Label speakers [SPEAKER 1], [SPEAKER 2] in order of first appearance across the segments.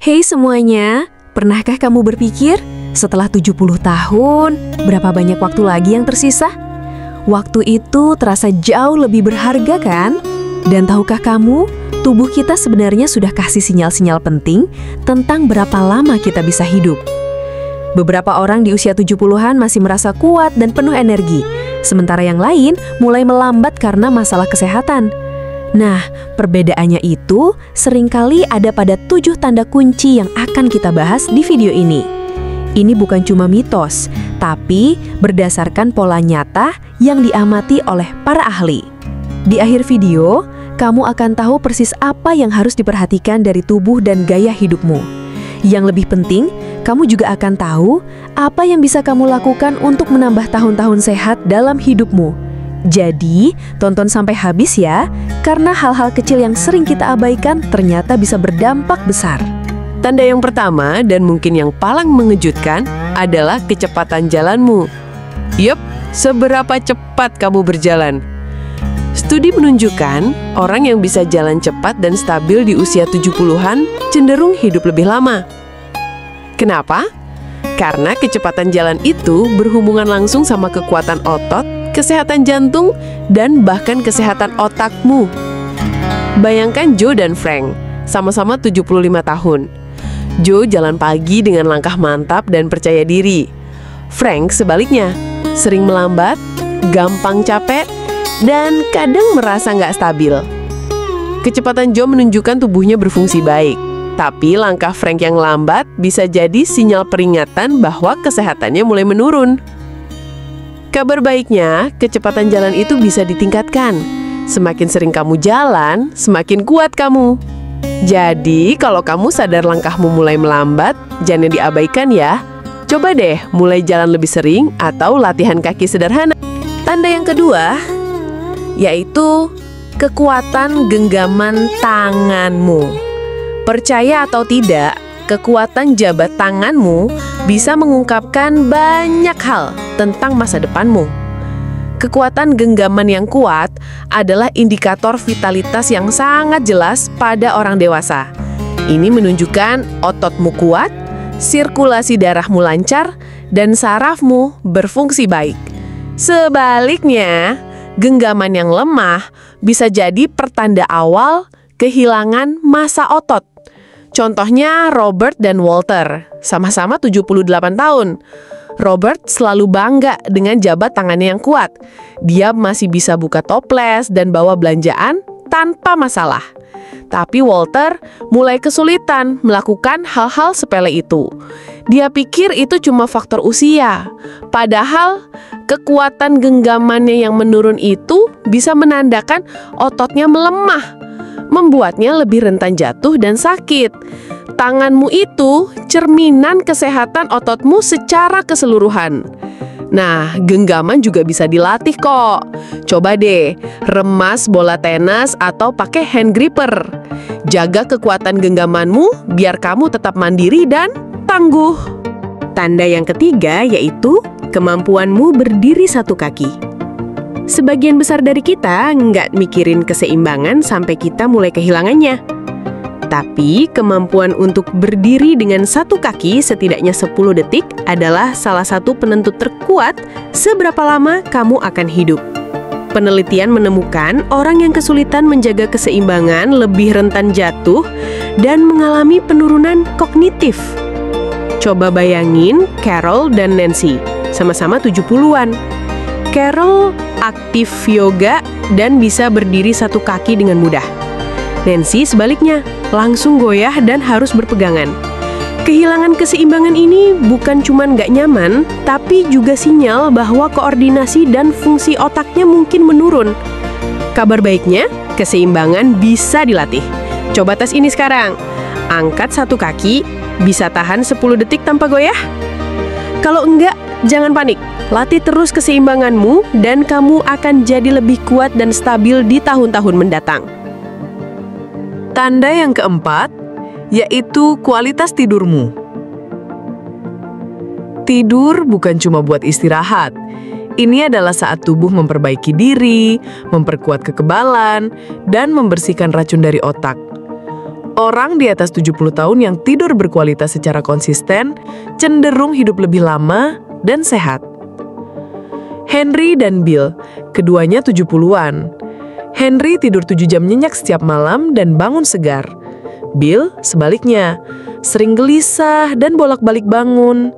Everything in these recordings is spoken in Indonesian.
[SPEAKER 1] Hei semuanya, pernahkah kamu berpikir setelah 70 tahun, berapa banyak waktu lagi yang tersisa? Waktu itu terasa jauh lebih berharga kan? Dan tahukah kamu, tubuh kita sebenarnya sudah kasih sinyal-sinyal penting tentang berapa lama kita bisa hidup. Beberapa orang di usia 70-an masih merasa kuat dan penuh energi, sementara yang lain mulai melambat karena masalah kesehatan. Nah, perbedaannya itu seringkali ada pada 7 tanda kunci yang akan kita bahas di video ini. Ini bukan cuma mitos, tapi berdasarkan pola nyata yang diamati oleh para ahli. Di akhir video, kamu akan tahu persis apa yang harus diperhatikan dari tubuh dan gaya hidupmu. Yang lebih penting, kamu juga akan tahu apa yang bisa kamu lakukan untuk menambah tahun-tahun sehat dalam hidupmu. Jadi, tonton sampai habis ya, karena hal-hal kecil yang sering kita abaikan ternyata bisa berdampak besar.
[SPEAKER 2] Tanda yang pertama dan mungkin yang paling mengejutkan adalah kecepatan jalanmu. Yup, seberapa cepat kamu berjalan? Studi menunjukkan orang yang bisa jalan cepat dan stabil di usia 70-an cenderung hidup lebih lama. Kenapa? Karena kecepatan jalan itu berhubungan langsung sama kekuatan otot, kesehatan jantung, dan bahkan kesehatan otakmu. Bayangkan Joe dan Frank, sama-sama 75 tahun. Joe jalan pagi dengan langkah mantap dan percaya diri. Frank sebaliknya, sering melambat, gampang capek, dan kadang merasa nggak stabil. Kecepatan Joe menunjukkan tubuhnya berfungsi baik, tapi langkah Frank yang lambat bisa jadi sinyal peringatan bahwa kesehatannya mulai menurun. Kabar baiknya, kecepatan jalan itu bisa ditingkatkan. Semakin sering kamu jalan, semakin kuat kamu. Jadi, kalau kamu sadar langkahmu mulai melambat, jangan diabaikan ya. Coba deh mulai jalan lebih sering atau latihan kaki sederhana. Tanda yang kedua, yaitu kekuatan genggaman tanganmu. Percaya atau tidak, kekuatan jabat tanganmu bisa mengungkapkan banyak hal tentang masa depanmu. Kekuatan genggaman yang kuat adalah indikator vitalitas yang sangat jelas pada orang dewasa. Ini menunjukkan ototmu kuat, sirkulasi darahmu lancar, dan sarafmu berfungsi baik. Sebaliknya, genggaman yang lemah bisa jadi pertanda awal kehilangan massa otot. Contohnya Robert dan Walter, sama-sama 78 tahun. Robert selalu bangga dengan jabat tangannya yang kuat. Dia masih bisa buka toples dan bawa belanjaan tanpa masalah. Tapi Walter mulai kesulitan melakukan hal-hal sepele itu. Dia pikir itu cuma faktor usia. Padahal kekuatan genggamannya yang menurun itu bisa menandakan ototnya melemah, membuatnya lebih rentan jatuh dan sakit. Tanganmu itu cerminan kesehatan ototmu secara keseluruhan. Nah, genggaman juga bisa dilatih kok. Coba deh, remas bola tenis atau pakai hand gripper. Jaga kekuatan genggamanmu biar kamu tetap mandiri dan tangguh. Tanda yang ketiga yaitu kemampuanmu berdiri satu kaki. Sebagian besar dari kita nggak mikirin keseimbangan sampai kita mulai kehilangannya. Tapi kemampuan untuk berdiri dengan satu kaki setidaknya 10 detik adalah salah satu penentu terkuat seberapa lama kamu akan hidup. Penelitian menemukan orang yang kesulitan menjaga keseimbangan lebih rentan jatuh dan mengalami penurunan kognitif. Coba bayangin Carol dan Nancy, sama-sama 70-an. Carol aktif yoga dan bisa berdiri satu kaki dengan mudah. Nancy sebaliknya, langsung goyah dan harus berpegangan. Kehilangan keseimbangan ini bukan cuma nggak nyaman, tapi juga sinyal bahwa koordinasi dan fungsi otaknya mungkin menurun. Kabar baiknya, keseimbangan bisa dilatih. Coba tes ini sekarang. Angkat satu kaki, bisa tahan 10 detik tanpa goyah? Kalau enggak, jangan panik. Latih terus keseimbanganmu dan kamu akan jadi lebih kuat dan stabil di tahun-tahun mendatang.
[SPEAKER 3] Tanda yang keempat, yaitu kualitas tidurmu. Tidur bukan cuma buat istirahat. Ini adalah saat tubuh memperbaiki diri, memperkuat kekebalan, dan membersihkan racun dari otak. Orang di atas 70 tahun yang tidur berkualitas secara konsisten cenderung hidup lebih lama dan sehat. Henry dan Bill, keduanya 70-an. Henry tidur 7 jam nyenyak setiap malam dan bangun segar. Bill sebaliknya, sering gelisah dan bolak-balik bangun.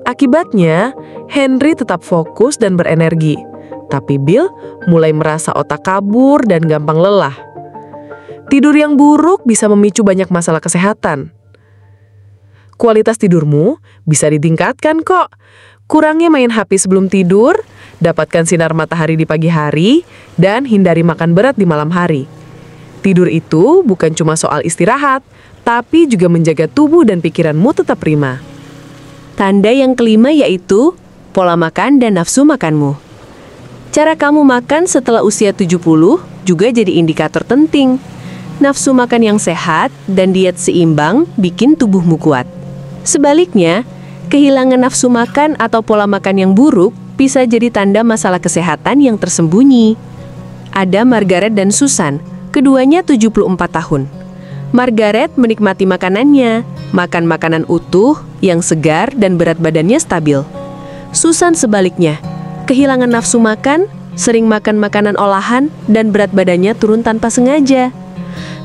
[SPEAKER 3] Akibatnya, Henry tetap fokus dan berenergi. Tapi Bill mulai merasa otak kabur dan gampang lelah. Tidur yang buruk bisa memicu banyak masalah kesehatan. Kualitas tidurmu bisa ditingkatkan kok. Kurangnya main HP sebelum tidur, dapatkan sinar matahari di pagi hari, dan hindari makan berat di malam hari. Tidur itu bukan cuma soal istirahat, tapi juga menjaga tubuh dan pikiranmu tetap prima.
[SPEAKER 2] Tanda yang kelima yaitu pola makan dan nafsu makanmu. Cara kamu makan setelah usia 70 juga jadi indikator penting. Nafsu makan yang sehat dan diet seimbang bikin tubuhmu kuat. Sebaliknya, kehilangan nafsu makan atau pola makan yang buruk bisa jadi tanda masalah kesehatan yang tersembunyi. Ada Margaret dan Susan, keduanya 74 tahun. Margaret menikmati makanannya, makan makanan utuh, yang segar dan berat badannya stabil. Susan sebaliknya, kehilangan nafsu makan, sering makan makanan olahan, dan berat badannya turun tanpa sengaja.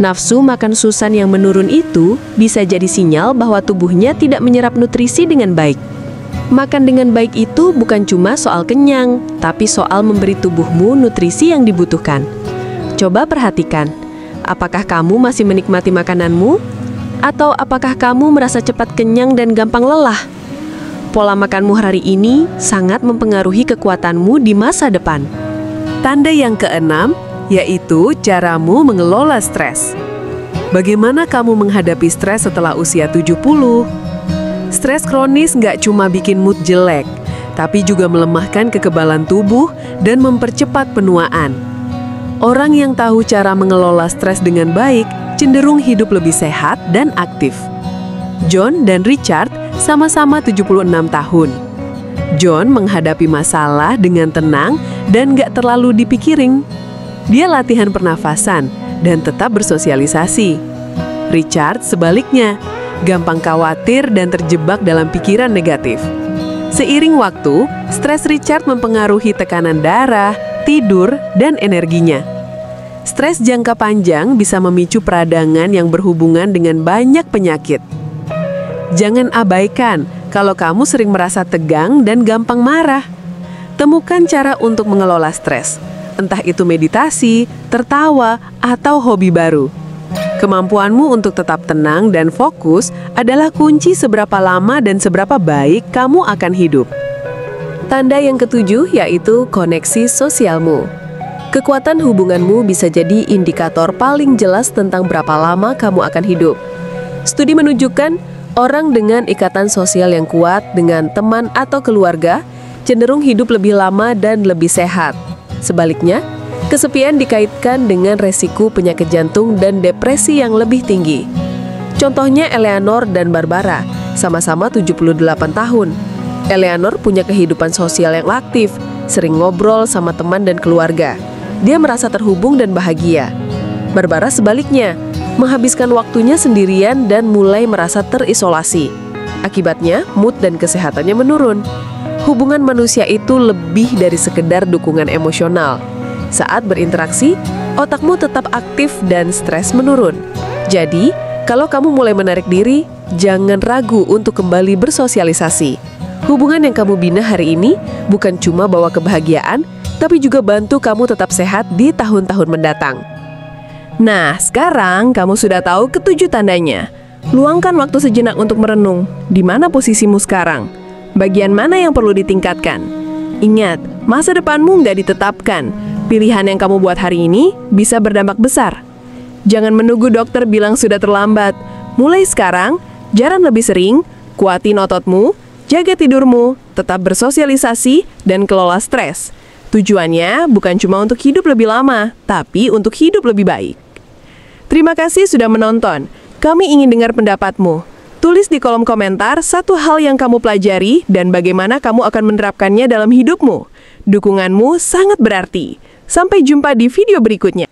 [SPEAKER 2] Nafsu makan Susan yang menurun itu bisa jadi sinyal bahwa tubuhnya tidak menyerap nutrisi dengan baik. Makan dengan baik itu bukan cuma soal kenyang, tapi soal memberi tubuhmu nutrisi yang dibutuhkan. Coba perhatikan, apakah kamu masih menikmati makananmu? Atau apakah kamu merasa cepat kenyang dan gampang lelah? Pola makanmu hari ini sangat mempengaruhi kekuatanmu di masa depan.
[SPEAKER 1] Tanda yang keenam, yaitu caramu mengelola stres. Bagaimana kamu menghadapi stres setelah usia 70? Stres kronis nggak cuma bikin mood jelek, tapi juga melemahkan kekebalan tubuh dan mempercepat penuaan. Orang yang tahu cara mengelola stres dengan baik cenderung hidup lebih sehat dan aktif. John dan Richard sama-sama 76 tahun. John menghadapi masalah dengan tenang dan nggak terlalu dipikirin. Dia latihan pernafasan dan tetap bersosialisasi. Richard sebaliknya, gampang khawatir dan terjebak dalam pikiran negatif. Seiring waktu, stres Richard mempengaruhi tekanan darah, tidur, dan energinya. Stres jangka panjang bisa memicu peradangan yang berhubungan dengan banyak penyakit. Jangan abaikan kalau kamu sering merasa tegang dan gampang marah. Temukan cara untuk mengelola stres. Entah itu meditasi, tertawa, atau hobi baru. Kemampuanmu untuk tetap tenang dan fokus adalah kunci seberapa lama dan seberapa baik kamu akan hidup. Tanda yang ketujuh yaitu koneksi sosialmu. Kekuatan hubunganmu bisa jadi indikator paling jelas tentang berapa lama kamu akan hidup. Studi menunjukkan orang dengan ikatan sosial yang kuat dengan teman atau keluarga cenderung hidup lebih lama dan lebih sehat. Sebaliknya, kesepian dikaitkan dengan resiko penyakit jantung dan depresi yang lebih tinggi. Contohnya Eleanor dan Barbara, sama-sama 78 tahun. Eleanor punya kehidupan sosial yang aktif, sering ngobrol sama teman dan keluarga. Dia merasa terhubung dan bahagia. Barbara sebaliknya, menghabiskan waktunya sendirian dan mulai merasa terisolasi. Akibatnya, mood dan kesehatannya menurun. Hubungan manusia itu lebih dari sekedar dukungan emosional. Saat berinteraksi, otakmu tetap aktif dan stres menurun. Jadi, kalau kamu mulai menarik diri, jangan ragu untuk kembali bersosialisasi. Hubungan yang kamu bina hari ini bukan cuma bawa kebahagiaan, tapi juga bantu kamu tetap sehat di tahun-tahun mendatang. Nah, sekarang kamu sudah tahu ketujuh tandanya. Luangkan waktu sejenak untuk merenung. Di mana posisimu sekarang? Bagian mana yang perlu ditingkatkan? Ingat, masa depanmu nggak ditetapkan. Pilihan yang kamu buat hari ini bisa berdampak besar. Jangan menunggu dokter bilang sudah terlambat. Mulai sekarang, jalan lebih sering, kuatin ototmu, jaga tidurmu, tetap bersosialisasi, dan kelola stres. Tujuannya bukan cuma untuk hidup lebih lama, tapi untuk hidup lebih baik. Terima kasih sudah menonton. Kami ingin dengar pendapatmu. Tulis di kolom komentar satu hal yang kamu pelajari dan bagaimana kamu akan menerapkannya dalam hidupmu. Dukunganmu sangat berarti. Sampai jumpa di video berikutnya.